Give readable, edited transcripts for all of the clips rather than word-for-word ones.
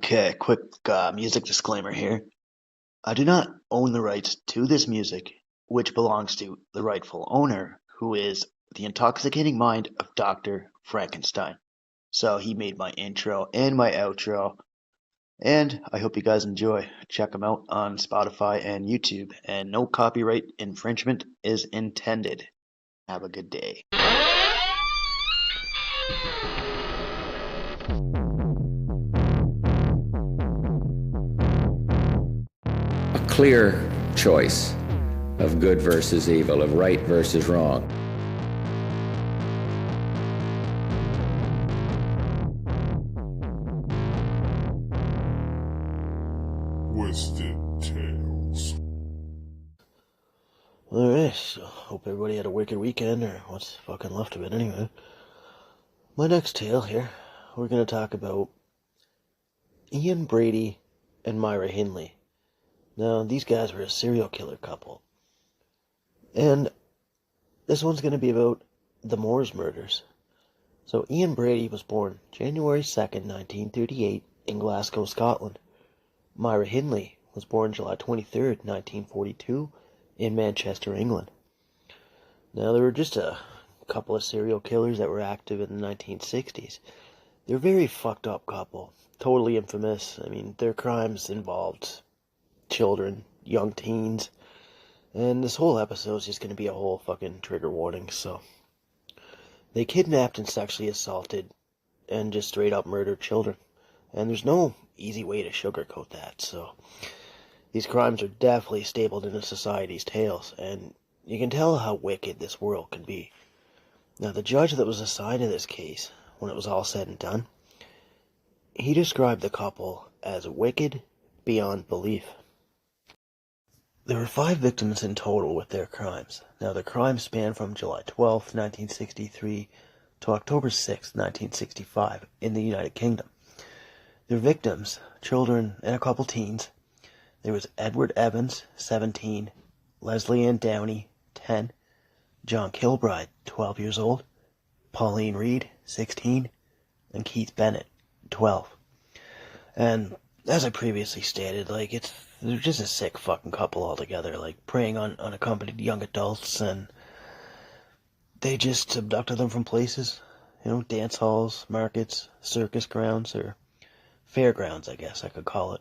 Okay, quick music disclaimer here. I do not own the rights to this music, which belongs to the rightful owner, who is the intoxicating mind of Dr. Frankenstein. So he made my intro and my outro, and I hope you guys enjoy. Check them out on Spotify and YouTube, and no copyright infringement is intended. Have a good day. A clear choice of good versus evil, of right versus wrong. Twisted Tales. Alright, so hope everybody had a wicked weekend, or what's fucking left of it anyway. My next tale here, we're going to talk about Ian Brady and Myra Hindley. Now, these guys were a serial killer couple. And this one's going to be about the Moors murders. So Ian Brady was born January 2nd, 1938 in Glasgow, Scotland. Myra Hindley was born July 23rd, 1942 in Manchester, England. Now, there were just a couple of serial killers that were active in the 1960s. They're a very fucked up couple. Totally infamous. I mean, their crimes involved children, young teens. And this whole episode is just going to be a whole fucking trigger warning, so. They kidnapped and sexually assaulted and just straight up murdered children. And there's no easy way to sugarcoat that, so. These crimes are definitely stapled into society's tales, and you can tell how wicked this world can be. Now, the judge that was assigned to this case, when it was all said and done, he described the couple as wicked beyond belief. There were 5 victims in total with their crimes. Now, the crimes span from July 12th, 1963 to October 6th, 1965 in the United Kingdom. Their victims, children and a couple teens. There was Edward Evans, 17, Leslie Ann Downey, 10, John Kilbride, 12 years old, Pauline Reed, 16, and Keith Bennett, 12. And as I previously stated, they're just a sick fucking couple altogether, preying on unaccompanied young adults, and they just abducted them from places, dance halls, markets, circus grounds, or fairgrounds, I guess I could call it.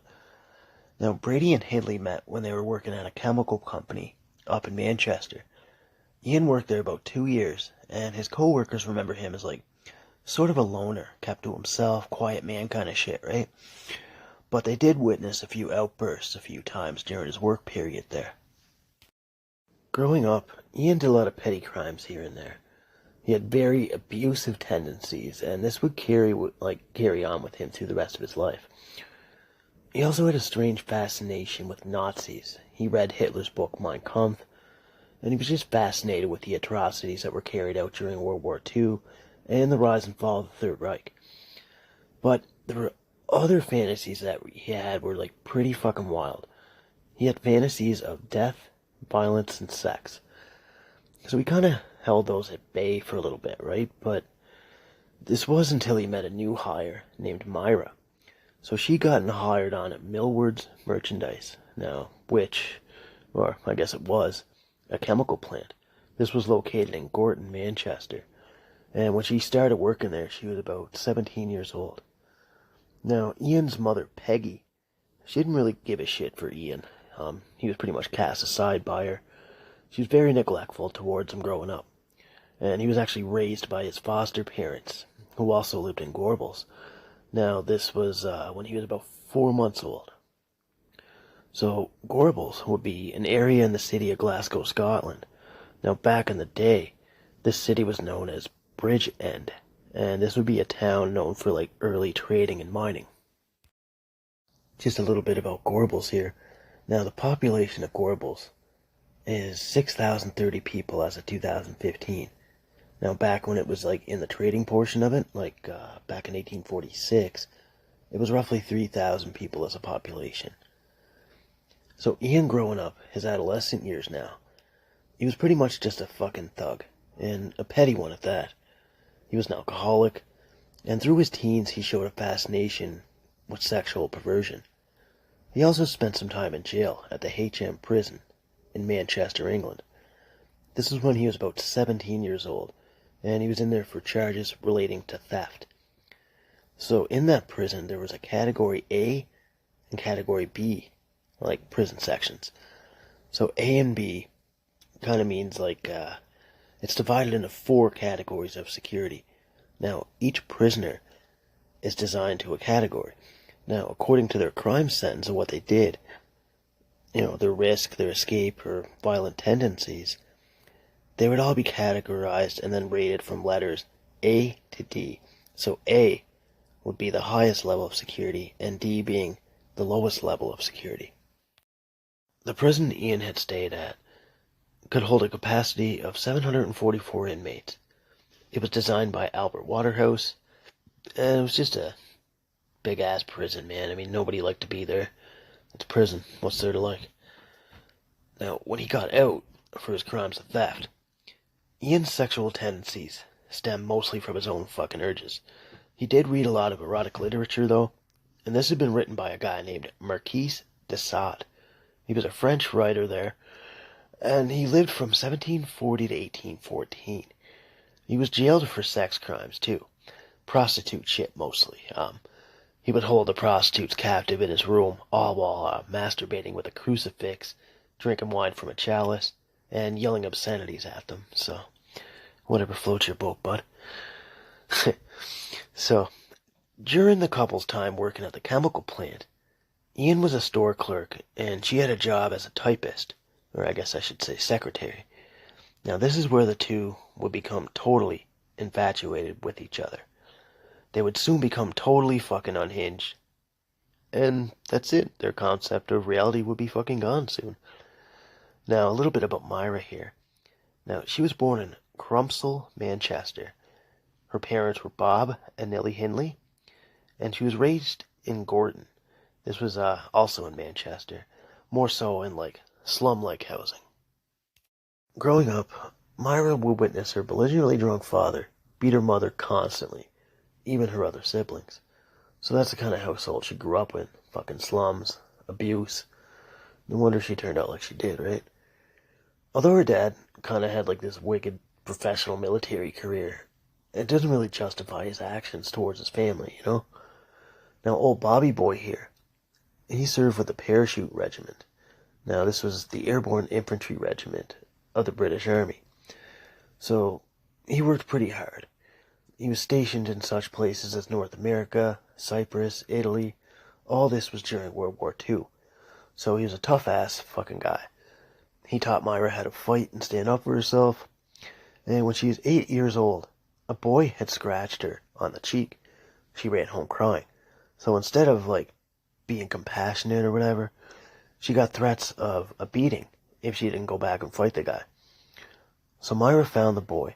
Now, Brady and Hindley met when they were working at a chemical company up in Manchester. Ian worked there about 2 years, and his co-workers remember him as, sort of a loner, kept to himself, quiet man kind of shit, right? But they did witness a few outbursts a few times during his work period there. Growing up, Ian did a lot of petty crimes here and there. He had very abusive tendencies, and this would carry on with him through the rest of his life. He also had a strange fascination with Nazis. He read Hitler's book Mein Kampf, and he was just fascinated with the atrocities that were carried out during World War II and the rise and fall of the Third Reich. But there were other fantasies that he had were pretty fucking wild. He had fantasies of death, violence, and sex. So he kind of held those at bay for a little bit, right? But this was until he met a new hire named Myra. So she got hired on at Millward's Merchandise, now, or I guess it was, a chemical plant. This was located in Gorton, Manchester. And when she started working there, she was about 17 years old. Now, Ian's mother, Peggy, she didn't really give a shit for Ian. He was pretty much cast aside by her. She was very neglectful towards him growing up. And he was actually raised by his foster parents, who also lived in Gorbals. Now, this was when he was about 4 months old. So, Gorbals would be an area in the city of Glasgow, Scotland. Now, back in the day, this city was known as Bridgend, and this would be a town known for early trading and mining. Just a little bit about Gorbals here. Now, the population of Gorbals is 6,030 people as of 2015. Now, back when it was in the trading portion of it, back in 1846, it was roughly 3,000 people as a population. So Ian, growing up, his adolescent years now, he was pretty much just a fucking thug, and a petty one at that. He was an alcoholic, and through his teens he showed a fascination with sexual perversion. He also spent some time in jail at the HM prison in Manchester, England. This was when he was about 17 years old, and he was in there for charges relating to theft. So in that prison, there was a Category A and Category B, like prison sections. So A and B kind of means like it's divided into 4 categories of security. Now, each prisoner is designed to a category. Now, according to their crime sentence and what they did, their risk, their escape, or violent tendencies, they would all be categorized and then rated from letters A to D. So A would be the highest level of security, and D being the lowest level of security. The prison Ian had stayed at could hold a capacity of 744 inmates. It was designed by Albert Waterhouse, and it was just a big-ass prison, man. I mean, nobody liked to be there. It's prison. What's there to like? Now, when he got out for his crimes of theft, Ian's sexual tendencies stemmed mostly from his own fucking urges. He did read a lot of erotic literature, though, and this had been written by a guy named Marquis de Sade. He was a French writer there, and he lived from 1740 to 1814. He was jailed for sex crimes, too. Prostitute shit, mostly. He would hold the prostitutes captive in his room, all while masturbating with a crucifix, drinking wine from a chalice, and yelling obscenities at them. So, whatever floats your boat, bud. So, during the couple's time working at the chemical plant, Ian was a store clerk, and she had a job as a typist, or I guess I should say secretary. Now, this is where the two would become totally infatuated with each other. They would soon become totally fucking unhinged, and that's it. Their concept of reality would be fucking gone soon. Now, a little bit about Myra here. Now, she was born in Crumpsall, Manchester. Her parents were Bob and Nellie Hindley, and she was raised in Gorton. This was also in Manchester, more so in like slum-like housing. Growing up, Myra would witness her belligerently drunk father beat her mother constantly, even her other siblings. So that's the kind of household she grew up in. Fucking slums, abuse. No wonder she turned out like she did, right? Although her dad kind of had like this wicked professional military career, it doesn't really justify his actions towards his family, you know? Now, old Bobby boy here, he served with the Parachute Regiment. Now, this was the Airborne Infantry Regiment of the British Army. So, he worked pretty hard. He was stationed in such places as North America, Cyprus, Italy. All this was during World War II. So he was a tough-ass fucking guy. He taught Myra how to fight and stand up for herself. And when she was 8 years old, a boy had scratched her on the cheek. She ran home crying. So instead of, like, being compassionate or whatever, she got threats of a beating if she didn't go back and fight the guy. So Myra found the boy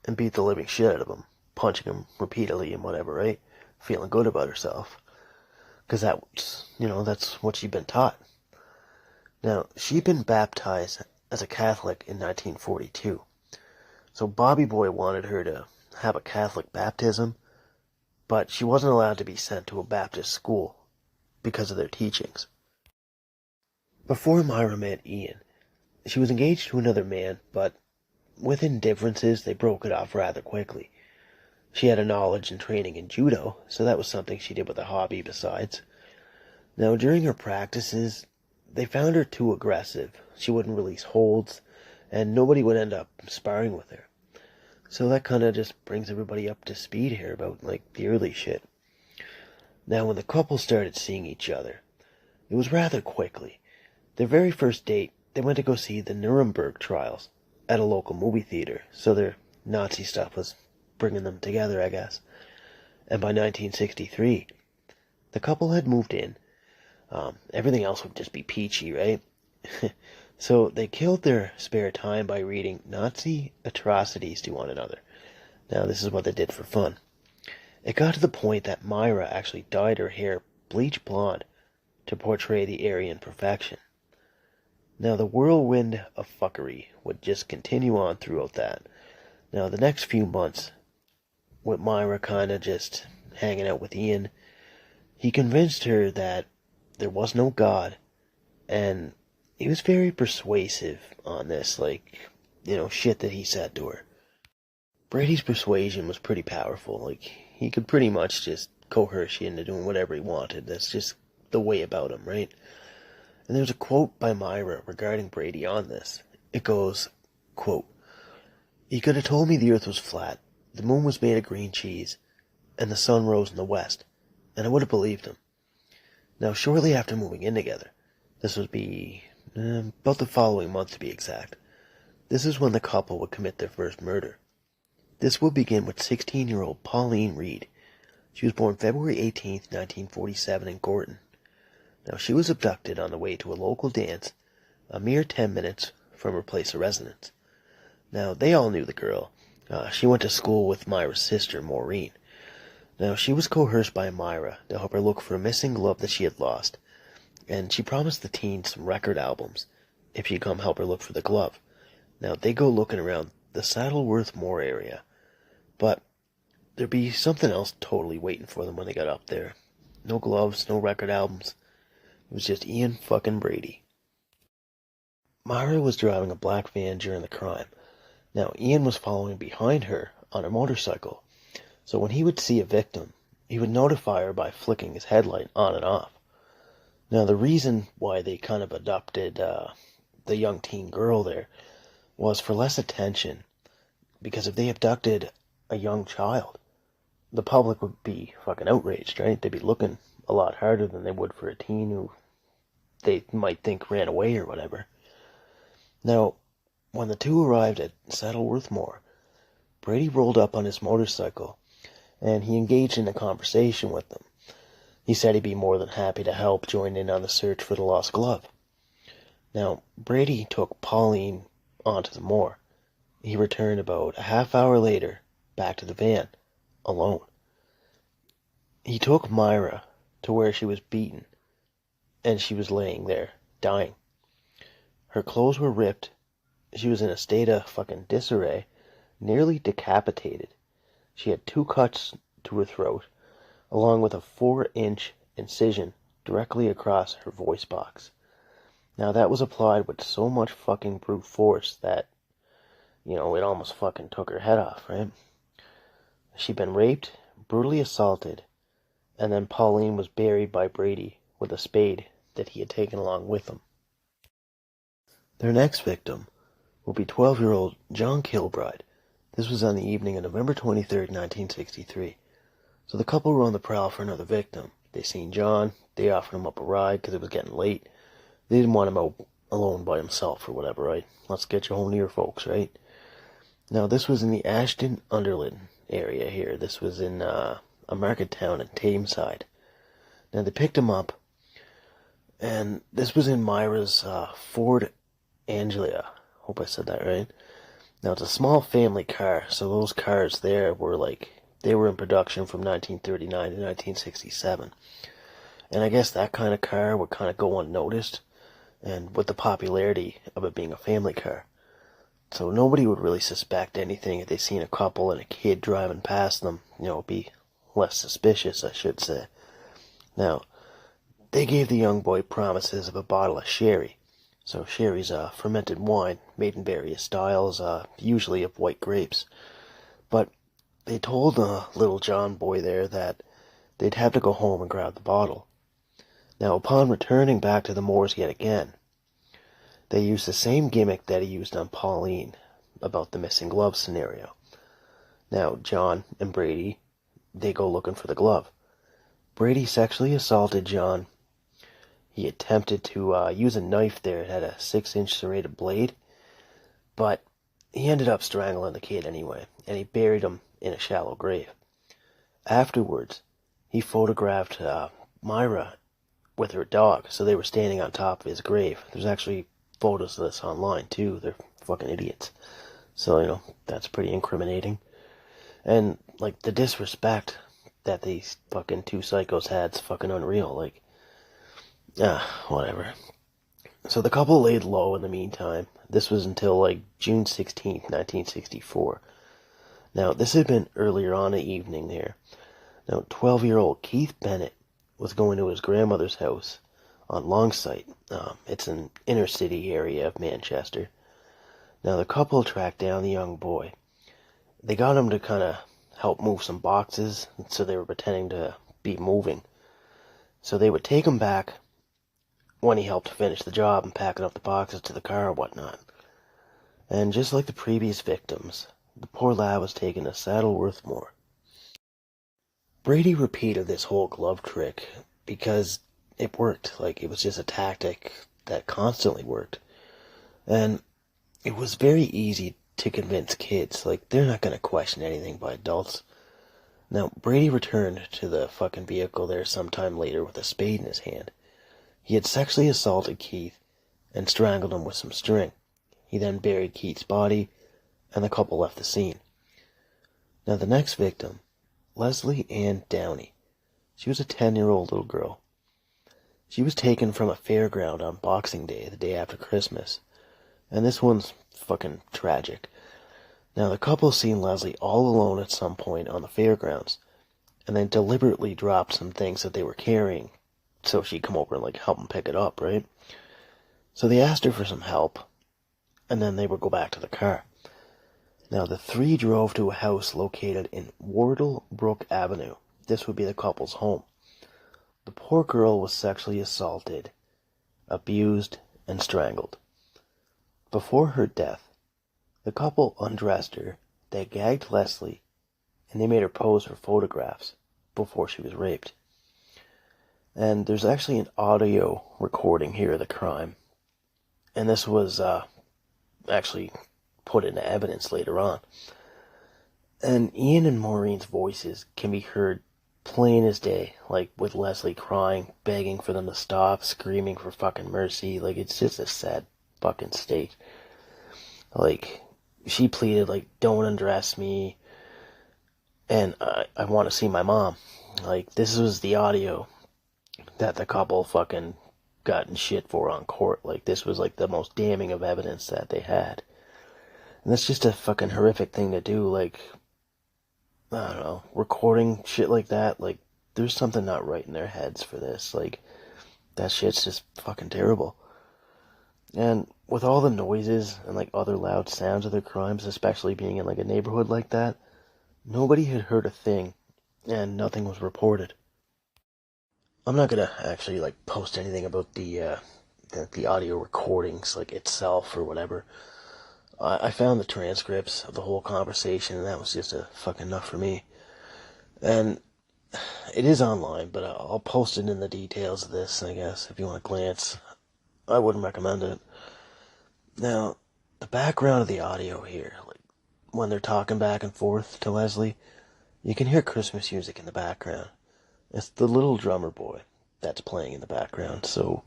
and beat the living shit out of him, punching him repeatedly and whatever, right? Feeling good about herself. Because that's what she'd been taught. Now, she'd been baptized as a Catholic in 1942. So Bobby Boy wanted her to have a Catholic baptism, but she wasn't allowed to be sent to a Baptist school because of their teachings. Before Myra met Ian, she was engaged to another man, but within differences, they broke it off rather quickly. She had a knowledge and training in judo, so that was something she did with a hobby besides. Now, during her practices, they found her too aggressive. She wouldn't release holds, and nobody would end up sparring with her. So that kind of just brings everybody up to speed here about, like, the early shit. Now, when the couple started seeing each other, it was rather quickly. Their very first date, they went to go see the Nuremberg trials at a local movie theater, so their Nazi stuff was bringing them together, I guess. And by 1963, the couple had moved in. Everything else would just be peachy, right? So they killed their spare time by reading Nazi atrocities to one another. Now, this is what they did for fun. It got to the point that Myra actually dyed her hair bleach blonde to portray the Aryan perfection. Now, the whirlwind of fuckery would just continue on throughout that. Now, the next few months, with Myra kind of just hanging out with Ian, He convinced her that there was no God, and he was very persuasive on this, shit that he said to her. Brady's persuasion was pretty powerful. He could pretty much just coerce you into doing whatever he wanted. That's just the way about him, right? And there's a quote by Myra regarding Brady on this. It goes, quote, "He could have told me the earth was flat, the moon was made of green cheese, and the sun rose in the west, and I would have believed him. Now, shortly after moving in together, this would be about the following month to be exact, this is when the couple would commit their first murder. This would begin with 16-year-old Pauline Reed. She was born February 18th, 1947 in Gorton. Now, she was abducted on the way to a local dance, a mere 10 minutes from her place of residence. Now, they all knew the girl. She went to school with Myra's sister, Maureen. Now, she was coerced by Myra to help her look for a missing glove that she had lost, and she promised the teen some record albums if she'd come help her look for the glove. Now, they go looking around the Saddleworth Moor area, but there'd be something else totally waiting for them when they got up there. No gloves, no record albums. It was just Ian fucking Brady. Myra was driving a black van during the crime. Now, Ian was following behind her on a motorcycle, so when he would see a victim, he would notify her by flicking his headlight on and off. Now, the reason why they kind of adopted the young teen girl there was for less attention, because if they abducted a young child, the public would be fucking outraged, right? They'd be looking a lot harder than they would for a teen who they might think ran away or whatever. Now, when the two arrived at Saddleworth Moor, Brady rolled up on his motorcycle, and he engaged in a conversation with them. He said he'd be more than happy to help join in on the search for the lost glove. Now, Brady took Pauline onto the moor. He returned about a half hour later back to the van, alone. He took Myra to where she was beaten, and she was laying there, dying. Her clothes were ripped. She was in a state of fucking disarray, nearly decapitated. She had 2 cuts to her throat, along with a 4-inch incision directly across her voice box. Now, that was applied with so much fucking brute force that, it almost fucking took her head off, right? She'd been raped, brutally assaulted, and then Pauline was buried by Brady with a spade that he had taken along with him. Their next victim will be 12-year-old John Kilbride. This was on the evening of November 23rd, 1963. So the couple were on the prowl for another victim. They seen John. They offered him up a ride because it was getting late. They didn't want him out alone by himself or whatever, right? Let's get you home to your folks, right? Now, this was in the Ashton-Underland area here. This was in a market town in Tameside. Now, they picked him up, and this was in Myra's Ford Anglia. Hope I said that right. Now, it's a small family car, so those cars there were they were in production from 1939 to 1967. And I guess that kind of car would kind of go unnoticed, and with the popularity of it being a family car. So nobody would really suspect anything if they seen a couple and a kid driving past them. Be less suspicious, I should say. Now, they gave the young boy promises of a bottle of sherry. So sherry's a fermented wine made in various styles, usually of white grapes. But they told little John boy there that they'd have to go home and grab the bottle. Now, upon returning back to the moors yet again, they used the same gimmick that he used on Pauline about the missing glove scenario. Now, John and Brady, they go looking for the glove. Brady sexually assaulted John. He attempted to use a knife there. It had a 6-inch serrated blade, but he ended up strangling the kid anyway, and he buried him in a shallow grave. Afterwards, he photographed Myra with her dog, so they were standing on top of his grave. There's actually photos of this online, too. They're fucking idiots. So, that's pretty incriminating. And, the disrespect that these fucking 2 psychos had's fucking unreal. Whatever. So the couple laid low in the meantime. This was until, June 16th, 1964. Now, this had been earlier on in the evening there. Now, 12-year-old Keith Bennett was going to his grandmother's house on Longsight. It's an inner city area of Manchester. Now the couple tracked down the young boy. They got him to kind of help move some boxes, so they were pretending to be moving. So they would take him back when he helped finish the job and packing up the boxes to the car or whatnot. And just like the previous victims, the poor lad was taken to Saddleworth Moor. Brady repeated this whole glove trick because it worked. Like, it was just a tactic that constantly worked. And it was very easy to convince kids. Like, they're not going to question anything by adults. Now, Brady returned to the fucking vehicle there sometime later with a spade in his hand. He had sexually assaulted Keith and strangled him with some string. He then buried Keith's body, and the couple left the scene. Now, the next victim, Leslie Ann Downey. She was a 10-year-old little girl. She was taken from a fairground on Boxing Day, the day after Christmas. And this one's fucking tragic. Now, the couple seen Leslie all alone at some point on the fairgrounds, and then deliberately dropped some things that they were carrying, so she'd come over and, like, help them pick it up, right? So they asked her for some help, and then they would go back to the car. Now, the three drove to a house located in Wardlebrook Avenue. This would be the couple's home. The poor girl was sexually assaulted, abused, and strangled. Before her death, the couple undressed her, they gagged Leslie, and they made her pose for photographs before she was raped. And there's actually an audio recording here of the crime. And this was actually put into evidence later on. And Ian and Maureen's voices can be heard plain as day, like with Leslie crying, begging for them to stop, screaming for fucking mercy. Like, it's just a sad fucking state. Like, she pleaded, like, don't undress me, and I want to see my mom. Like, this was the audio that the couple fucking got in shit for on court. Like, this was, like, the most damning of evidence that they had. And that's just a fucking horrific thing to do. Like, I don't know, recording shit like that. Like, there's something not right in their heads for this. Like, that shit's just fucking terrible. And with all the noises and, like, other loud sounds of their crimes, especially being in, like, a neighborhood like that, nobody had heard a thing, and nothing was reported. I'm not gonna actually, like, post anything about the audio recordings, like, itself or whatever. I found the transcripts of the whole conversation, and that was just fucking enough for me. And it is online, but I'll post it in the details of this, I guess, if you want to glance. I wouldn't recommend it. Now, the background of the audio here, like, when they're talking back and forth to Leslie, you can hear Christmas music in the background. It's the little drummer boy that's playing in the background, so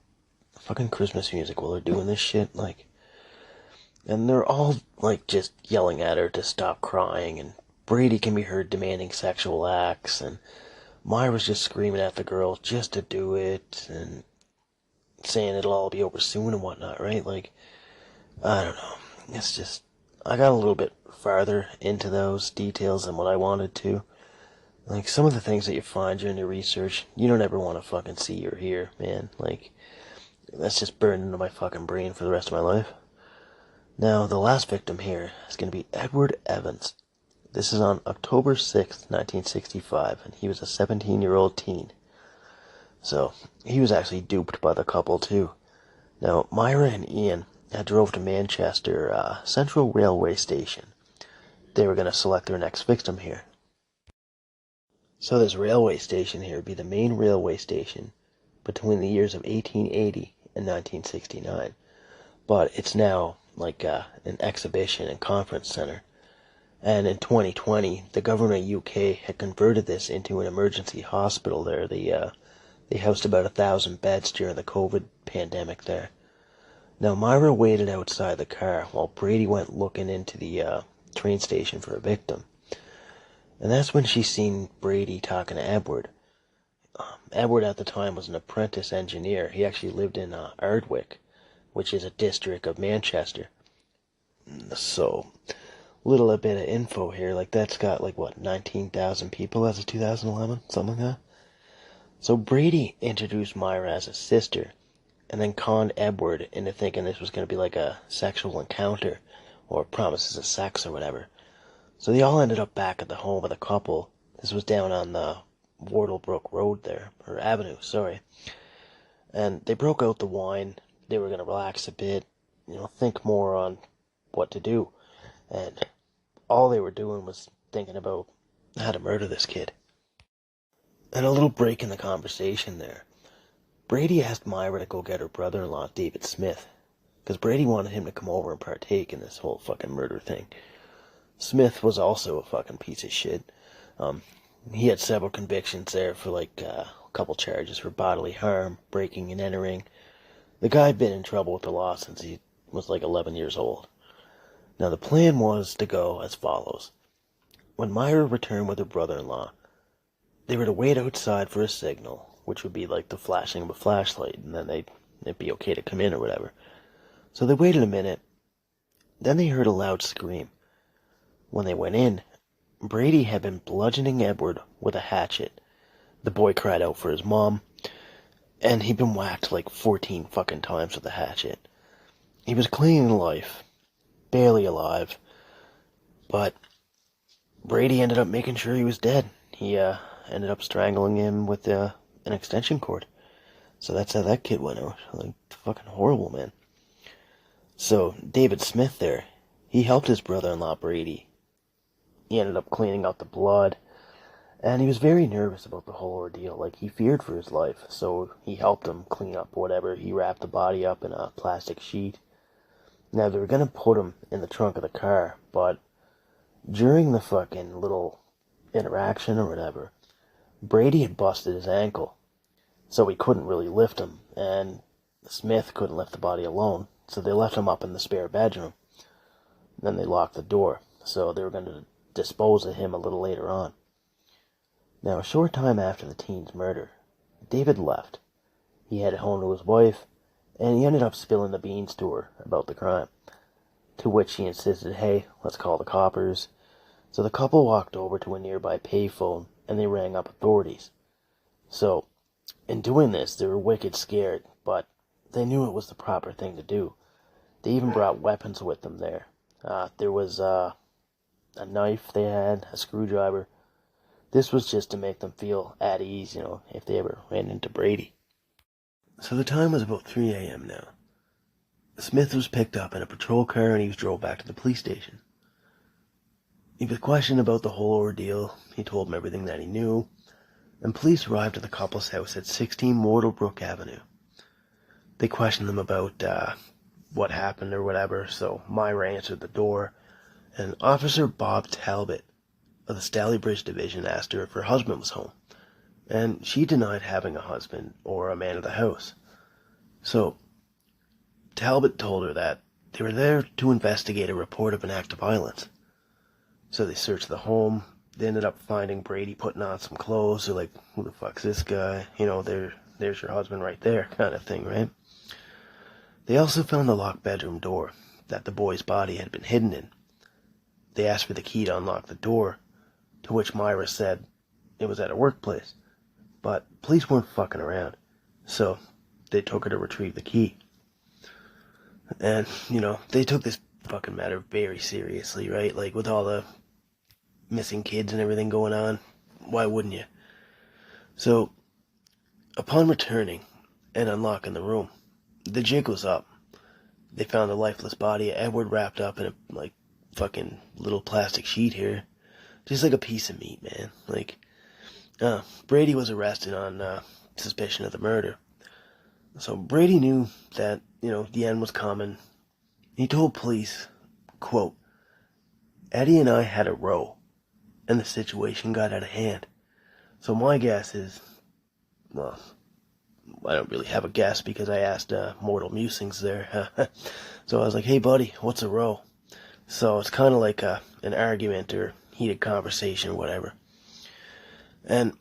fucking Christmas music while they're doing this shit, like. And they're all, like, just yelling at her to stop crying, and Brady can be heard demanding sexual acts, and Myra's just screaming at the girl just to do it, and saying it'll all be over soon and whatnot, right? Like, I don't know. It's just, I got a little bit farther into those details than what I wanted to. Like, some of the things that you find during your research, you don't ever want to fucking see or hear, man. Like, that's just burned into my fucking brain for the rest of my life. Now, the last victim here is going to be Edward Evans. This is on October 6th, 1965, and he was a 17-year-old teen. So, he was actually duped by the couple, too. Now, Myra and Ian had drove to Manchester Central Railway Station. They were going to select their next victim here. So this railway station here would be the main railway station between the years of 1880 and 1969. But it's now like an exhibition and conference center. And in 2020, the government of UK had converted this into an emergency hospital there. They housed about 1,000 beds during the COVID pandemic there. Now, Myra waited outside the car while Brady went looking into the train station for a victim. And that's when she seen Brady talking to Edward. Edward at the time was an apprentice engineer. He actually lived in Ardwick, which is a district of Manchester. So, little bit of info here. Like, that's got, like, what, 19,000 people as of 2011? Something like that? So Brady introduced Myra as a sister, and then conned Edward into thinking this was going to be like a sexual encounter, or promises of sex or whatever. So they all ended up back at the home of the couple. This was down on the Wardlebrook Road there, or Avenue, sorry. And they broke out the wine. They were going to relax a bit, think more on what to do. And all they were doing was thinking about how to murder this kid. And a little break in the conversation there. Brady asked Myra to go get her brother-in-law, David Smith, because Brady wanted him to come over and partake in this whole fucking murder thing. Smith was also a fucking piece of shit. He had several convictions there for a couple charges for bodily harm, breaking and entering. The guy had been in trouble with the law since he was 11 years old. Now the plan was to go as follows. When Myra returned with her brother-in-law, they were to wait outside for a signal, which would be like the flashing of a flashlight, and then it'd be okay to come in or whatever. So they waited a minute. Then they heard a loud scream. When they went in, Brady had been bludgeoning Edward with a hatchet. The boy cried out for his mom, and he'd been whacked 14 fucking times with a hatchet. He was clinging to life, barely alive, but Brady ended up making sure he was dead. He ended up strangling him with an extension cord. So that's how that kid went out. Fucking horrible, man. So David Smith there, he helped his brother-in-law Brady. He ended up cleaning out the blood, and he was very nervous about the whole ordeal. He feared for his life, so he helped him clean up whatever. He wrapped the body up in a plastic sheet. Now, they were going to put him in the trunk of the car, but during the fucking little interaction or whatever, Brady had busted his ankle, so he couldn't really lift him, and Smith couldn't lift the body alone, so they left him up in the spare bedroom. Then they locked the door, so they were going to dispose of him a little later on. Now, a short time after the teen's murder, David left. He headed home to his wife, and he ended up spilling the beans to her about the crime, to which she insisted, hey, let's call the coppers. So the couple walked over to a nearby payphone, and they rang up authorities. So, in doing this, they were wicked scared, but they knew it was the proper thing to do. They even brought weapons with them there. There was a knife they had, a screwdriver. This was just to make them feel at ease, if they ever ran into Brady. So the time was about 3 a.m. now. Smith was picked up in a patrol car and he was drove back to the police station. He was questioned about the whole ordeal. He told them everything that he knew. And police arrived at the couple's house at 16 Wardlebrook Avenue. They questioned them about what happened or whatever, so Myra answered the door. And Officer Bob Talbot of the Stalybridge Division asked her if her husband was home. And she denied having a husband or a man of the house. So Talbot told her that they were there to investigate a report of an act of violence. So they searched the home. They ended up finding Brady putting on some clothes. They're like, who the fuck's this guy? There's your husband right there, kind of thing, right? They also found the locked bedroom door that the boy's body had been hidden in. They asked for the key to unlock the door, to which Myra said it was at her workplace. But police weren't fucking around, so they took her to retrieve the key. And, they took this fucking matter very seriously, right? With all the missing kids and everything going on, why wouldn't you? So, upon returning and unlocking the room, the jig was up. They found the lifeless body of Edward wrapped up in a, fucking little plastic sheet here. Just like a piece of meat, man. Brady was arrested on suspicion of the murder. So Brady knew that, the end was coming. He told police, quote, Eddie and I had a row, and the situation got out of hand. So my guess is, well, I don't really have a guess because I asked Mortal Musings there. So I was like, hey buddy, what's a row? So it's kind of like an argument or heated conversation or whatever. And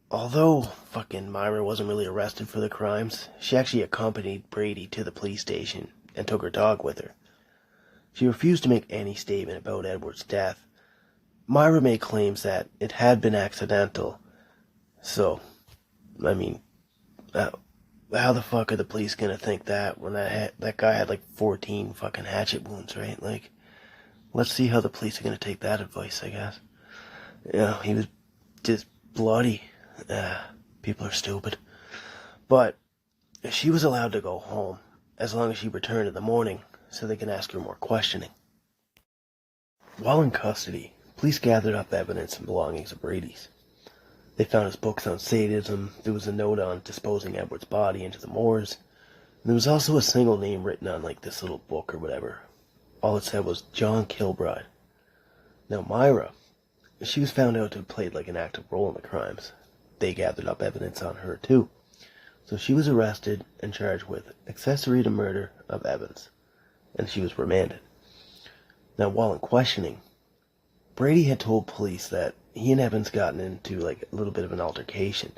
although fucking Myra wasn't really arrested for the crimes, she actually accompanied Brady to the police station and took her dog with her. She refused to make any statement about Edward's death. Myra made claims that it had been accidental. So I mean, how the fuck are the police gonna think that when that guy had like 14 fucking hatchet wounds, right? Like, let's see how the police are gonna take that advice, I guess. He was just bloody. People are stupid. But she was allowed to go home as long as she returned in the morning so they can ask her more questioning. While in custody, police gathered up evidence and belongings of Brady's. They found his books on sadism, there was a note on disposing Edward's body into the moors, and there was also a single name written on like this little book or whatever. All it said was John Kilbride. Now Myra, she was found out to have played like an active role in the crimes. They gathered up evidence on her too. So she was arrested and charged with accessory to murder of Evans, and she was remanded. Now while in questioning, Brady had told police that he and Evans gotten into like a little bit of an altercation.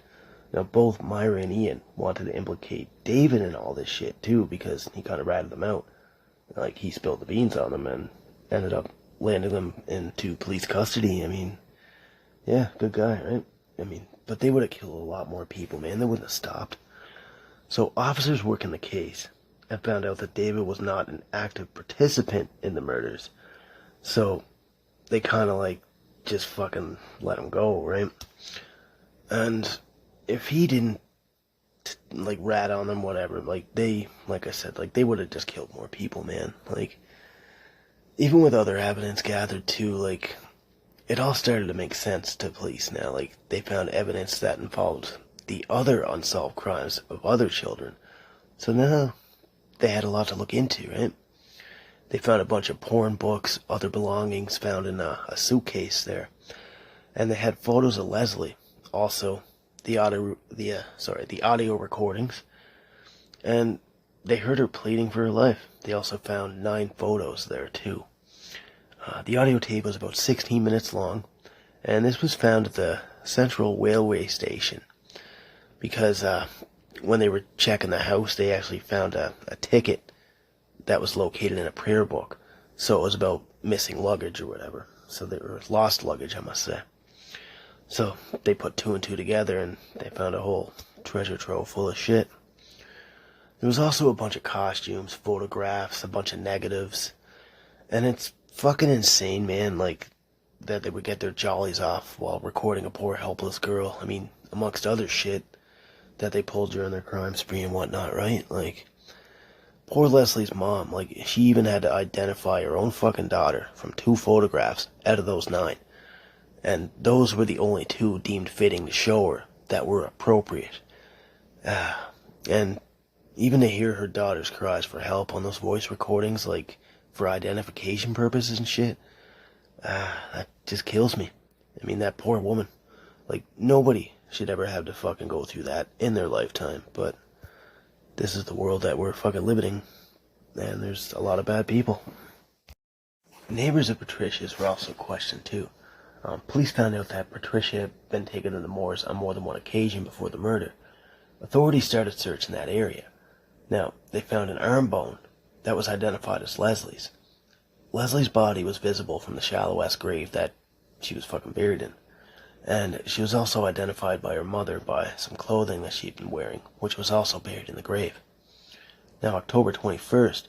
Now both Myra and Ian wanted to implicate David in all this shit too because he kind of ratted them out. Like he spilled the beans on them and ended up landing them into police custody. I mean, yeah, good guy, right? I mean, but they would have killed a lot more people, man. They wouldn't have stopped. So officers working the case have found out that David was not an active participant in the murders. So they kind of like just fucking let him go, right? And if he didn't like rat on them, whatever, like I said, like they would have just killed more people, man. Like even with other evidence gathered too, like it all started to make sense to police now. Like they found evidence that involved the other unsolved crimes of other children. So now they had a lot to look into, right? They found a bunch of porn books, other belongings found in a suitcase there. And they had photos of Leslie. Also, the audio recordings. And they heard her pleading for her life. They also found 9 photos there too. The audio tape was about 16 minutes long. And this was found at the Central Railway Station. Because when they were checking the house, they actually found a ticket that was located in a prayer book. So it was about missing luggage or whatever. So they were lost luggage, I must say. So they put 2 and 2 together and they found a whole treasure trove full of shit. There was also a bunch of costumes, photographs, a bunch of negatives. And it's fucking insane, man, like, that they would get their jollies off while recording a poor helpless girl. I mean, amongst other shit that they pulled during their crime spree and whatnot, right? Like, poor Leslie's mom, like, she even had to identify her own fucking daughter from 2 photographs out of those 9. And those were the only 2 deemed fitting to show her that were appropriate. And even to hear her daughter's cries for help on those voice recordings, like, for identification purposes and shit, that just kills me. I mean, that poor woman. Like, nobody should ever have to fucking go through that in their lifetime, but this is the world that we're fucking living in, and there's a lot of bad people. Neighbors of Patricia's were also questioned too. Police found out that Patricia had been taken to the moors on more than one occasion before the murder. Authorities started searching that area. Now, they found an arm bone that was identified as Leslie's. Leslie's body was visible from the shallow ass grave that she was fucking buried in. And she was also identified by her mother by some clothing that she'd been wearing, which was also buried in the grave. Now, October 21st,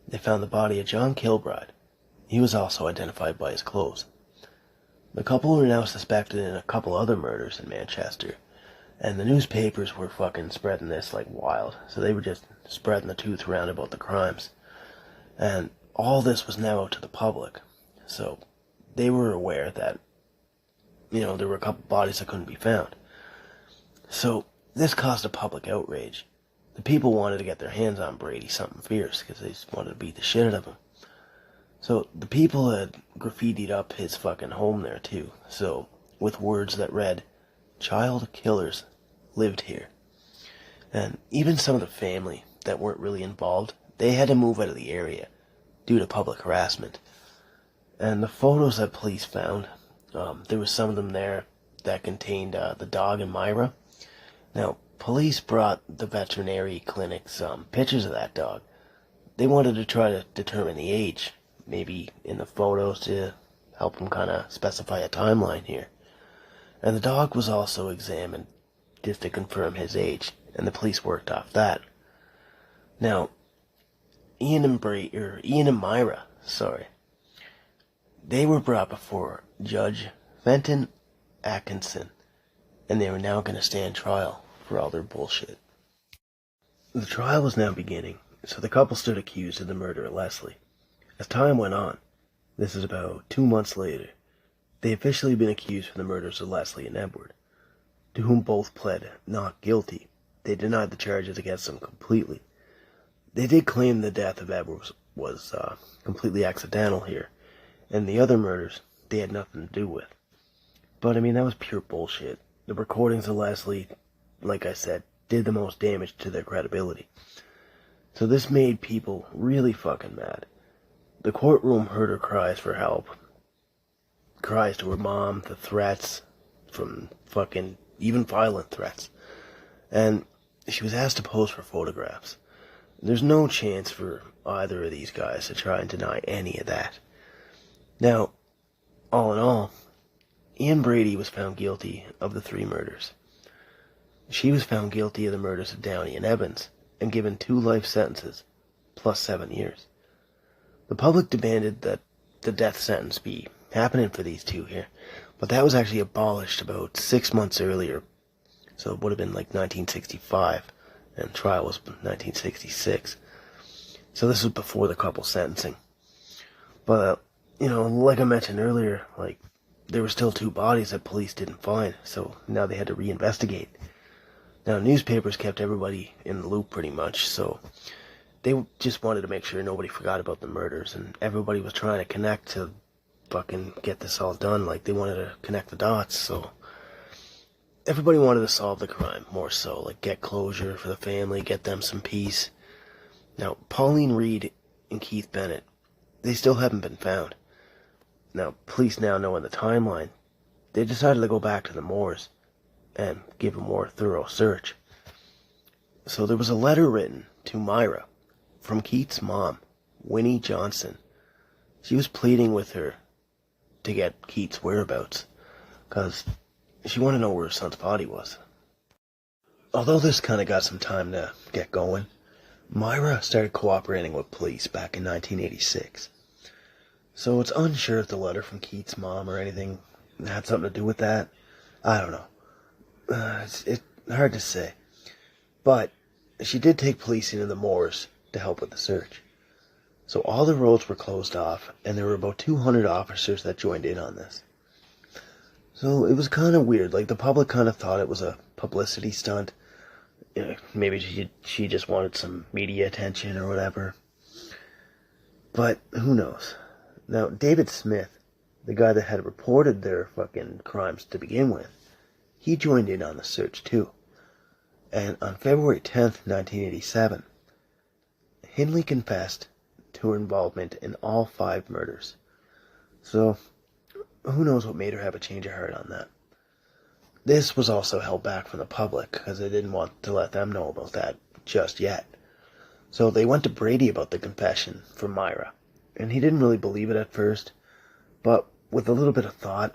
they found the body of John Kilbride. He was also identified by his clothes. The couple were now suspected in a couple other murders in Manchester, and the newspapers were fucking spreading this like wild, so they were just spreading the truth around about the crimes. And all this was now out to the public, so they were aware that, there were a couple bodies that couldn't be found. So this caused a public outrage. The people wanted to get their hands on Brady something fierce because they just wanted to beat the shit out of him. So the people had graffitied up his fucking home there too. So with words that read, "Child killers lived here." And even some of the family that weren't really involved, they had to move out of the area due to public harassment. And the photos that police found, there was some of them there that contained the dog and Myra. Now, police brought the veterinary clinic some pictures of that dog. They wanted to try to determine the age, maybe in the photos to help them kind of specify a timeline here. And the dog was also examined just to confirm his age, and the police worked off that. Now, Ian and Myra, they were brought before Judge Fenton Atkinson, and they were now going to stand trial for all their bullshit. The trial was now beginning, so the couple stood accused of the murder of Leslie. As time went on, this is about 2 months later, they officially been accused for the murders of Leslie and Edward, to whom both pled not guilty. They denied the charges against them completely. They did claim the death of Edward was completely accidental here, and the other murders they had nothing to do with. But I mean, that was pure bullshit. The recordings of Leslie, like I said, did the most damage to their credibility. So this made people really fucking mad. The courtroom heard her cries for help. Cries to her mom, the threats from fucking, even violent threats. And she was asked to pose for photographs. There's no chance for either of these guys to try and deny any of that. Now, all in all, Ian Brady was found guilty of the 3 murders. She was found guilty of the murders of Downey and Evans and given 2 life sentences, plus 7 years. The public demanded that the death sentence be happening for these 2 here, but that was actually abolished about 6 months earlier, so it would have been like 1965, and the trial was 1966. So this was before the couple sentencing. But, like I mentioned earlier, there were still 2 bodies that police didn't find, so now they had to reinvestigate. Now, newspapers kept everybody in the loop pretty much, so they just wanted to make sure nobody forgot about the murders, and everybody was trying to connect to fucking get this all done. They wanted to connect the dots, so everybody wanted to solve the crime more so, get closure for the family, get them some peace. Now, Pauline Reed and Keith Bennett, they still haven't been found. Now, police now knowing the timeline, they decided to go back to the moors and give a more thorough search. So there was a letter written to Myra from Keith's mom, Winnie Johnson. She was pleading with her to get Keith's whereabouts, because she wanted to know where her son's body was. Although this kind of got some time to get going, Myra started cooperating with police back in 1986. So it's unsure if the letter from Keith's mom or anything had something to do with that. I don't know. It's hard to say. But she did take police into the moors to help with the search. So all the roads were closed off, and there were about 200 officers that joined in on this. So it was kind of weird. The public kind of thought it was a publicity stunt. Maybe she just wanted some media attention or whatever. But who knows? Now, David Smith, the guy that had reported their fucking crimes to begin with, he joined in on the search too. And on February 10th, 1987, Hindley confessed to her involvement in all 5 murders. So, who knows what made her have a change of heart on that. This was also held back from the public, because they didn't want to let them know about that just yet. So they went to Brady about the confession from Myra, and he didn't really believe it at first, but with a little bit of thought,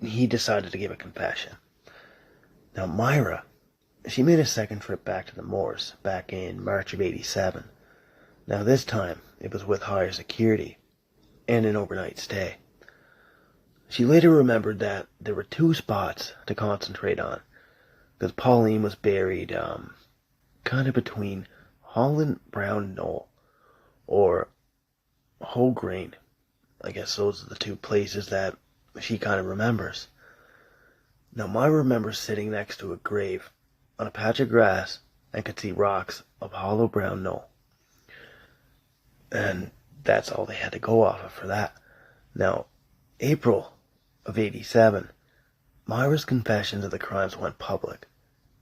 he decided to give a confession. Now Myra, she made a second trip back to the moors back in March of '87. Now this time, it was with higher security and an overnight stay. She later remembered that there were 2 spots to concentrate on, because Pauline was buried kind of between Holland Brown Knoll or Whole Grain. I guess those are the 2 places that she kind of remembers. Now Myra remembers sitting next to a grave on a patch of grass and could see rocks of Hollow Brown Knoll. And that's all they had to go off of for that. Now, April of '87, Myra's confessions of the crimes went public,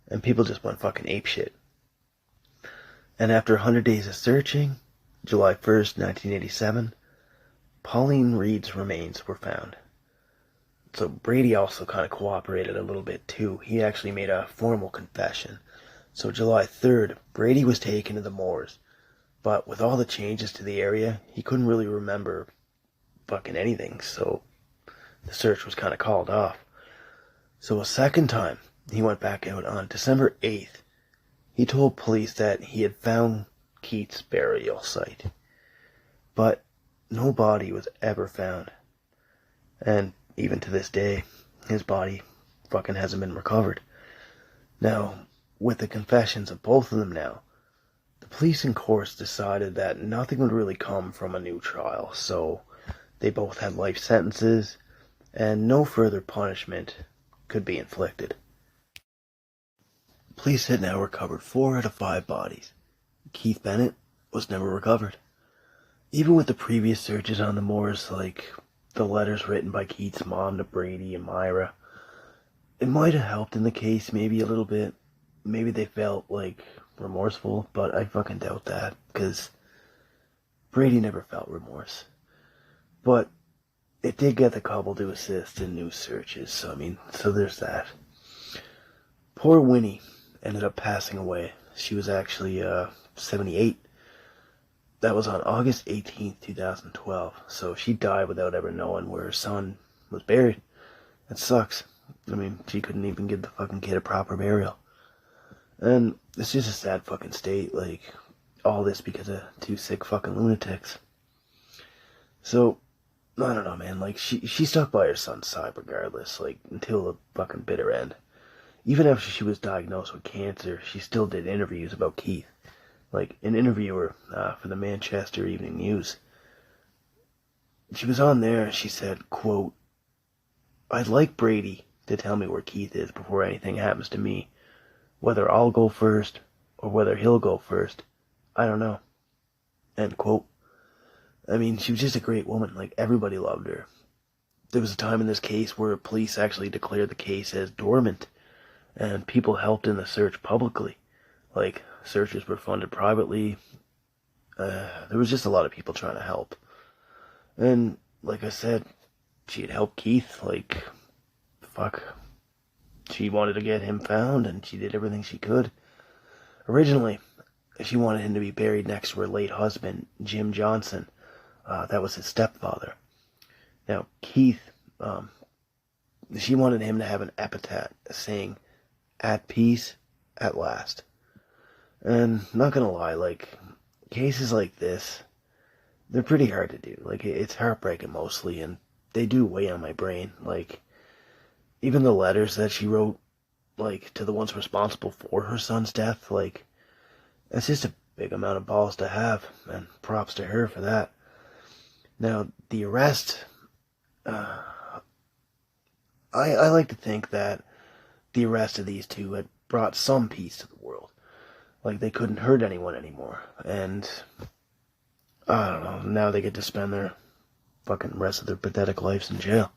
and people just went fucking apeshit. And after 100 days of searching, July 1st, 1987, Pauline Reed's remains were found. So Brady also kind of cooperated a little bit too. He actually made a formal confession. So July 3rd, Brady was taken to the moors. But with all the changes to the area, he couldn't really remember fucking anything. So the search was kind of called off. So a second time, he went back out on December 8th. He told police that he had found Keith's burial site, but no body was ever found. And even to this day, his body fucking hasn't been recovered. Now, with the confessions of both of them now, the police and courts decided that nothing would really come from a new trial, so they both had life sentences, and no further punishment could be inflicted. Police had now recovered 4 out of 5 bodies. Keith Bennett was never recovered. Even with the previous searches on the moors, like the letters written by Keith's mom to Brady and Myra, it might have helped in the case, maybe a little bit. Maybe they felt, like, remorseful, but I fucking doubt that, because Brady never felt remorse. But it did get the couple to assist in new searches, so there's that. Poor Winnie ended up passing away. She was actually 78. That was on August 18th, 2012. So she died without ever knowing where her son was buried. That sucks. She couldn't even give the fucking kid a proper burial. And it's just a sad fucking state, like, all this because of 2 sick fucking lunatics. So, I don't know, man, like, she stuck by her son's side regardless, like, until the fucking bitter end. Even after she was diagnosed with cancer, she still did interviews about Keith. Like, an interviewer for the Manchester Evening News. She was on there and she said, quote, "I'd like Brady to tell me where Keith is before anything happens to me. Whether I'll go first or whether he'll go first, I don't know." End quote. She was just a great woman. Like, everybody loved her. There was a time in this case where police actually declared the case as dormant, and people helped in the search publicly. Like, searches were funded privately. There was just a lot of people trying to help. And, like I said, she had helped Keith, like, fuck. She wanted to get him found, and she did everything she could. Originally, she wanted him to be buried next to her late husband, Jim Johnson. That was his stepfather. Now, Keith, she wanted him to have an epitaph saying, "At peace, at last." And not gonna lie, like, cases like this, they're pretty hard to do. Like, it's heartbreaking mostly, and they do weigh on my brain. Like, even the letters that she wrote, like, to the ones responsible for her son's death, like, that's just a big amount of balls to have, and props to her for that. Now, the arrest, I like to think that the arrest of these two had brought some peace to the world. Like, they couldn't hurt anyone anymore, and I don't know, now they get to spend their fucking rest of their pathetic lives in jail.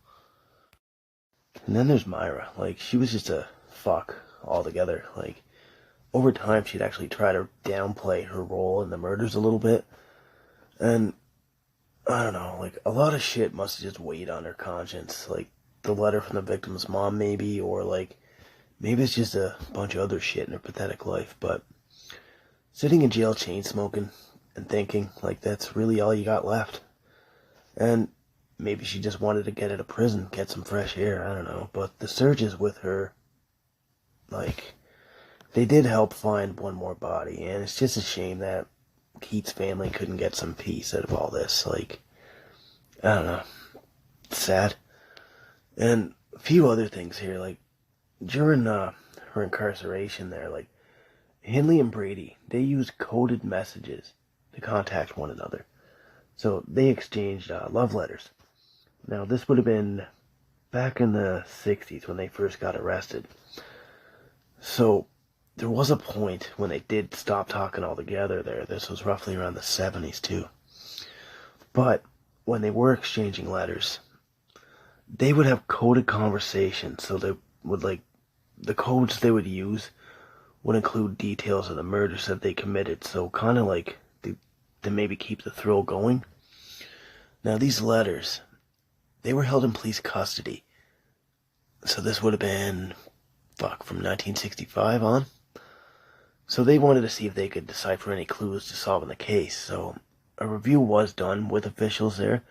And then there's Myra. Like, she was just a fuck altogether. Like, over time, she'd actually try to downplay her role in the murders a little bit. And, I don't know, like, a lot of shit must have just weighed on her conscience. Like, the letter from the victim's mom, maybe, or, like, maybe it's just a bunch of other shit in her pathetic life. But sitting in jail chain smoking and thinking, like, that's really all you got left. And maybe she just wanted to get out of prison, get some fresh air, I don't know. But the searches with her, like, they did help find one more body. And it's just a shame that Keith's family couldn't get some peace out of all this. Like, I don't know. It's sad. And a few other things here, like, during her incarceration there, like, Hindley and Brady, they used coded messages to contact one another. So they exchanged love letters. Now, this would have been back in the 60s when they first got arrested. So there was a point when they did stop talking altogether there. This was roughly around the 70s too. But when they were exchanging letters, they would have coded conversations. So they would, like, the codes they would use would include details of the murders that they committed. So kind of like to maybe keep the thrill going. Now, these letters, they were held in police custody. So this would have been, from 1965 on. So they wanted to see if they could decipher any clues to solving the case. So a review was done with officials there.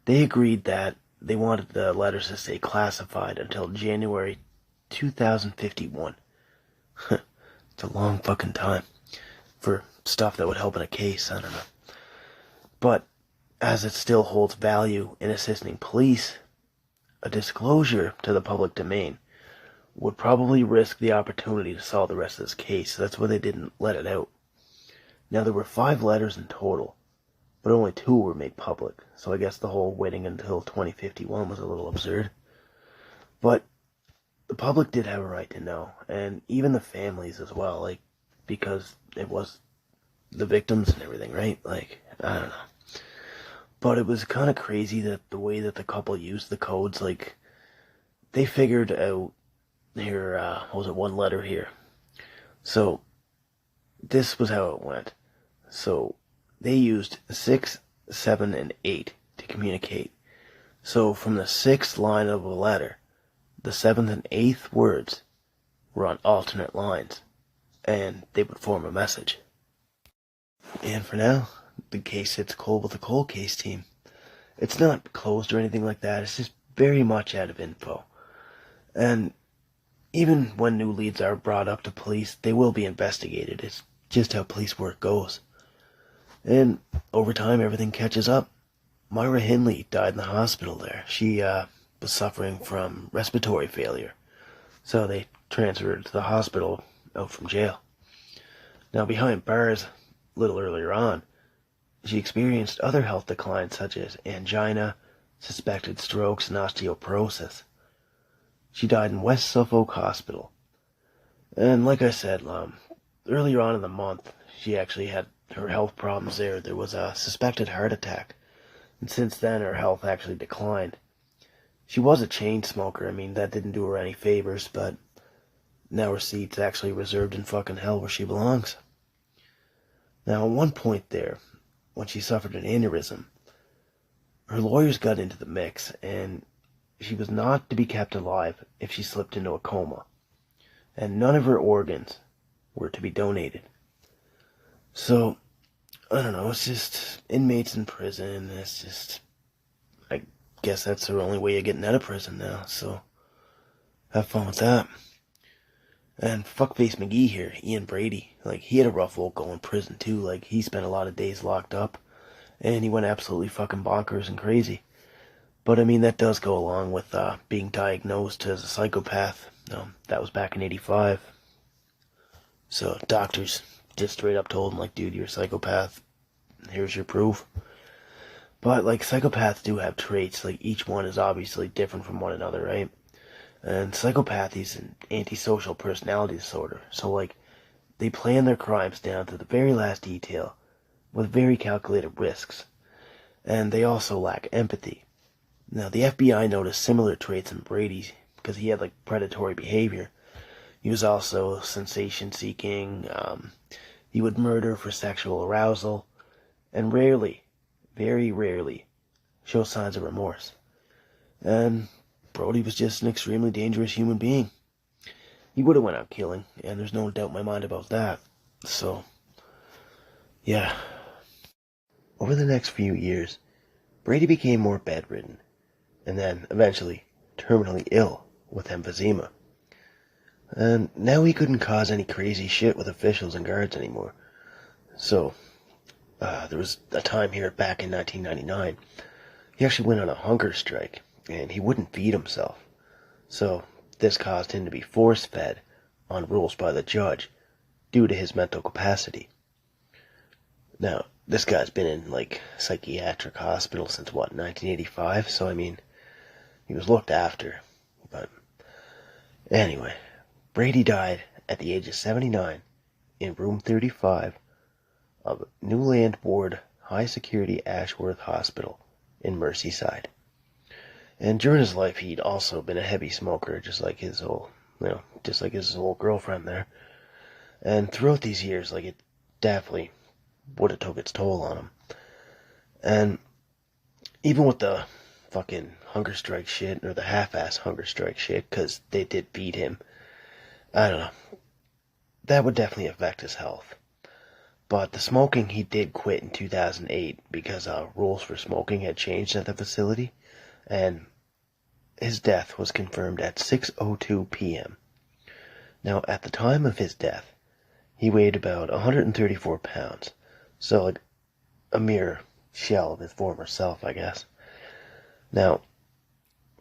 They agreed that they wanted the letters to stay classified until January 2051. It's a long fucking time for stuff that would help in a case, I don't know. But as it still holds value in assisting police, a disclosure to the public domain would probably risk the opportunity to solve the rest of this case, so that's why they didn't let it out. Now, there were 5 letters in total, but only 2 were made public, so I guess the whole waiting until 2051 was a little absurd. But the public did have a right to know, and even the families as well, like, because it was the victims and everything, right? Like, I don't know. But it was kind of crazy that the way that the couple used the codes, like, they figured out here, what was it, 1 letter here. So, this was how it went. So, they used 6, 7, and 8 to communicate. So, from the 6th line of a letter, the 7th and 8th words were on alternate lines, and they would form a message. And for now, the case sits cold with the cold case team. It's not closed or anything like that, it's just very much out of info. And even when new leads are brought up to police, they will be investigated. It's just how police work goes. And over time, everything catches up. Myra Hindley died in the hospital there. She was suffering from respiratory failure, so they transferred her to the hospital out from jail. Now, behind bars, a little earlier on, she experienced other health declines such as angina, suspected strokes, and osteoporosis. She died in West Suffolk Hospital. And like I said, earlier on in the month, she actually had her health problems there. There was a suspected heart attack, and since then her health actually declined. She was a chain smoker. I mean, that didn't do her any favors, but now her seat's actually reserved in fucking hell where she belongs. Now, at one point there, when she suffered an aneurysm, her lawyers got into the mix, and she was not to be kept alive if she slipped into a coma, and none of her organs were to be donated. So, I don't know, it's just inmates in prison, it's just, I guess that's the only way of getting out of prison now, so have fun with that. And fuckface McGee here, Ian Brady, like, he had a rough old go in prison too, like, he spent a lot of days locked up, and he went absolutely fucking bonkers and crazy. But I mean, that does go along with being diagnosed as a psychopath. That was back in '85. So doctors just straight up told him, like, dude, you're a psychopath. Here's your proof. But, like, psychopaths do have traits. Like, each one is obviously different from one another, right? And psychopathy is an antisocial personality disorder. So, like, they plan their crimes down to the very last detail with very calculated risks. And they also lack empathy. Now, the FBI noticed similar traits in Brady because he had, like, predatory behavior. He was also sensation-seeking. He would murder for sexual arousal, and rarely, very rarely, show signs of remorse. And Brody was just an extremely dangerous human being. He would have went out killing, and there's no doubt in my mind about that. So, yeah. Over the next few years, Brady became more bedridden, and then, eventually, terminally ill with emphysema. And now he couldn't cause any crazy shit with officials and guards anymore. So, there was a time here back in 1999, he actually went on a hunger strike, and he wouldn't feed himself. So, this caused him to be force-fed on rules by the judge due to his mental capacity. Now, this guy's been in, like, psychiatric hospital since, 1985? So, I mean, he was looked after. But, anyway, Brady died at the age of 79 in room 35 of Newland Ward High Security Ashworth Hospital in Merseyside. And during his life, he'd also been a heavy smoker, just like his old girlfriend there. And throughout these years, like, it definitely would have took its toll on him. And even with the fucking hunger strike shit, or the half-ass hunger strike shit, because they did beat him, I don't know, that would definitely affect his health. But the smoking, he did quit in 2008 because rules for smoking had changed at the facility, and his death was confirmed at 6:02 p.m. Now, at the time of his death, he weighed about 134 pounds, so like a mere shell of his former self, I guess. Now,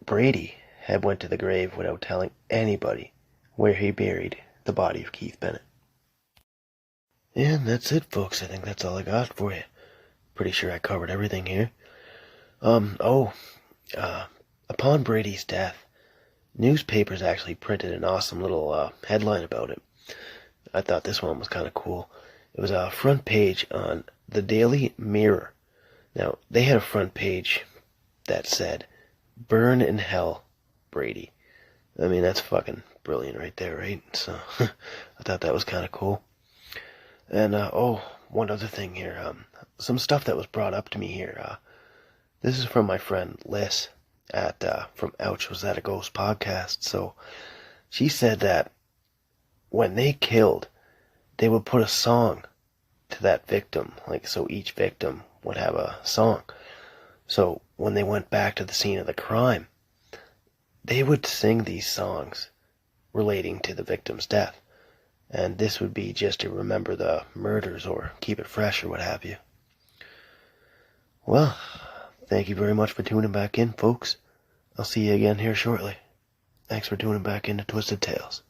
Brady had went to the grave without telling anybody where he buried the body of Keith Bennett. And that's it, folks. I think that's all I got for you. Pretty sure I covered everything here. Upon Brady's death, newspapers actually printed an awesome little headline about it. I thought this one was kind of cool. It was a front page on the Daily Mirror. Now, they had a front page that said, "Burn in Hell, Brady." I mean, that's fucking brilliant right there, right? So, I thought that was kind of cool. And, one other thing here. Some stuff that was brought up to me here. This is from my friend Liz from Ouch Was That a Ghost podcast. So, she said that when they killed, they would put a song to that victim. Like, so each victim would have a song. So, when they went back to the scene of the crime, they would sing these songs relating to the victim's death. And this would be just to remember the murders or keep it fresh or what have you. Well, thank you very much for tuning back in, folks. I'll see you again here shortly. Thanks for tuning back into Twisted Tales.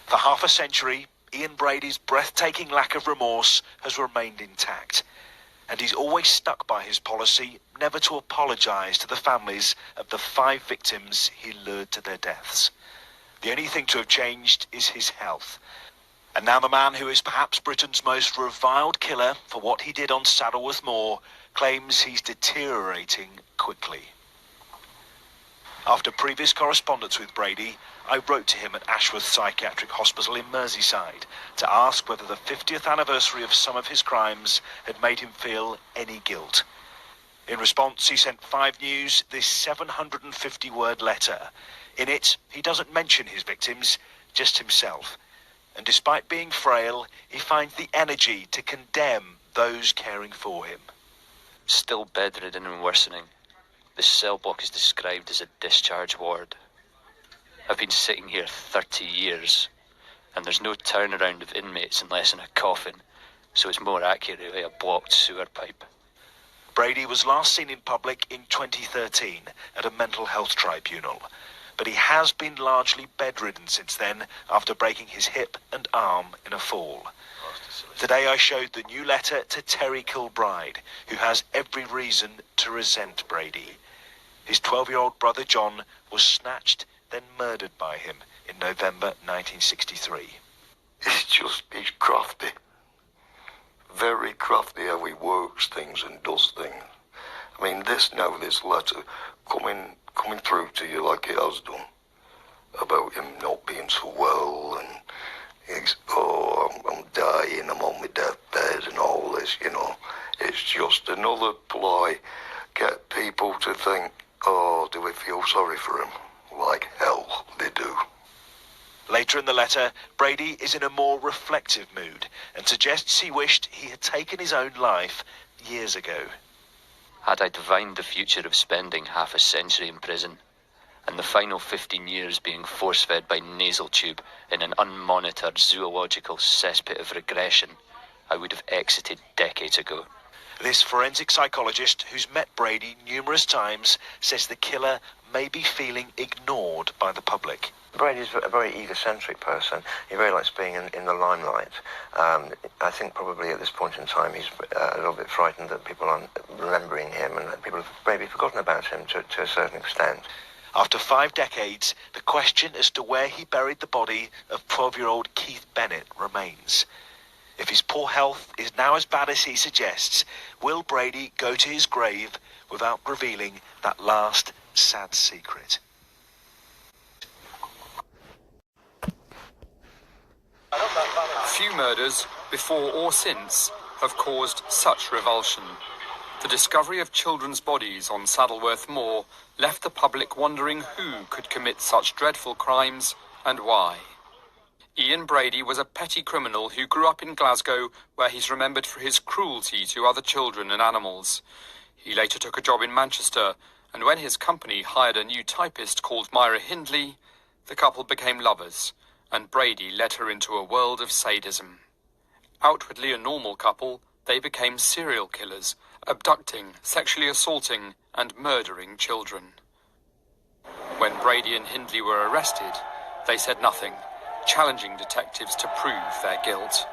For half a century, Ian Brady's breathtaking lack of remorse has remained intact, and he's always stuck by his policy never to apologise to the families of the 5 victims he lured to their deaths. The only thing to have changed is his health. And now the man who is perhaps Britain's most reviled killer for what he did on Saddleworth Moor claims he's deteriorating quickly. After previous correspondence with Brady, I wrote to him at Ashworth Psychiatric Hospital in Merseyside to ask whether the 50th anniversary of some of his crimes had made him feel any guilt. In response, he sent 5 News this 750-word letter. In it, he doesn't mention his victims, just himself. And despite being frail, he finds the energy to condemn those caring for him. Still bedridden and worsening. The cell block is described as a discharge ward. I've been sitting here 30 years, and there's no turnaround of inmates unless in a coffin, so it's more accurately a blocked sewer pipe. Brady was last seen in public in 2013 at a mental health tribunal, but he has been largely bedridden since then after breaking his hip and arm in a fall. Today I showed the new letter to Terry Kilbride, who has every reason to resent Brady. His 12-year-old brother John was snatched, then murdered by him in November 1963. He's crafty. Very crafty how he works things and does things. I mean, this letter coming through to you like it has done, about him not being so well, and I'm dying, I'm on my deathbed and all this, you know. It's just another ploy, get people to think, oh, do we feel sorry for him? Like hell, they do. Later in the letter, Brady is in a more reflective mood and suggests he wished he had taken his own life years ago. Had I divined the future of spending half a century in prison, and the final 15 years being force-fed by nasal tube in an unmonitored zoological cesspit of regression, I would have exited decades ago. This forensic psychologist, who's met Brady numerous times, says the killer may be feeling ignored by the public. Brady's a very egocentric person. He very likes being in the limelight. I think probably at this point in time he's a little bit frightened that people aren't remembering him and that people have maybe forgotten about him to a certain extent. After 5 decades, the question as to where he buried the body of 12-year-old Keith Bennett remains. If his poor health is now as bad as he suggests, will Brady go to his grave without revealing that last sad secret? Few murders, before or since, have caused such revulsion. The discovery of children's bodies on Saddleworth Moor left the public wondering who could commit such dreadful crimes and why. Ian Brady was a petty criminal who grew up in Glasgow, where he's remembered for his cruelty to other children and animals. He later took a job in Manchester, and when his company hired a new typist called Myra Hindley, the couple became lovers, and Brady led her into a world of sadism. Outwardly a normal couple, they became serial killers, abducting, sexually assaulting, and murdering children. When Brady and Hindley were arrested, they said nothing, challenging detectives to prove their guilt.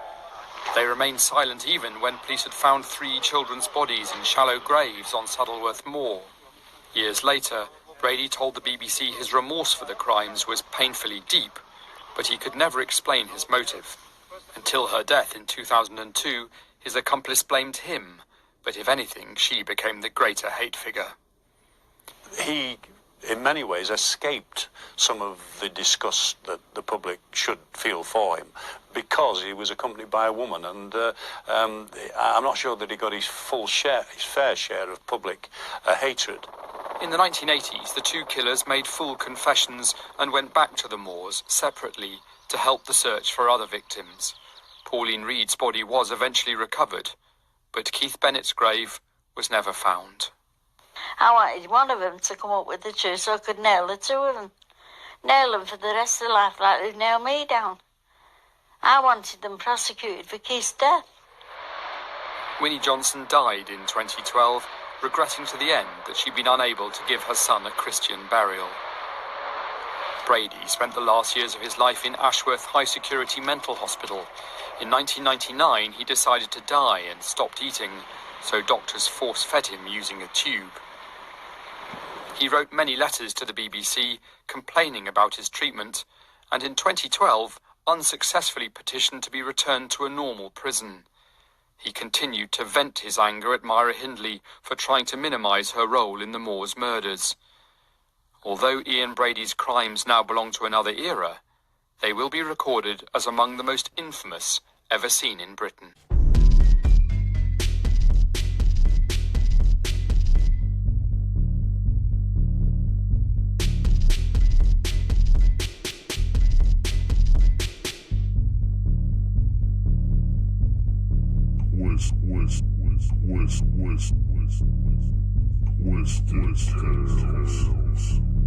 They remained silent even when police had found 3 children's bodies in shallow graves on Saddleworth Moor. Years later, Brady told the BBC his remorse for the crimes was painfully deep, but he could never explain his motive. Until her death in 2002, his accomplice blamed him, but if anything, she became the greater hate figure. He, in many ways, escaped some of the disgust that the public should feel for him because he was accompanied by a woman, and I'm not sure that he got his fair share of public hatred. In the 1980s, the 2 killers made full confessions and went back to the moors separately to help the search for other victims. Pauline Reed's body was eventually recovered, but Keith Bennett's grave was never found. I wanted one of them to come up with the truth so I could nail the 2 of them. Nail them for the rest of their life like they've nailed me down. I wanted them prosecuted for Keith's death. Winnie Johnson died in 2012, regretting to the end that she'd been unable to give her son a Christian burial. Brady spent the last years of his life in Ashworth High Security Mental Hospital. In 1999, he decided to die and stopped eating, so doctors force-fed him using a tube. He wrote many letters to the BBC complaining about his treatment, and in 2012 unsuccessfully petitioned to be returned to a normal prison. He continued to vent his anger at Myra Hindley for trying to minimise her role in the Moors murders. Although Ian Brady's crimes now belong to another era, they will be recorded as among the most infamous ever seen in Britain. Twisted Tales.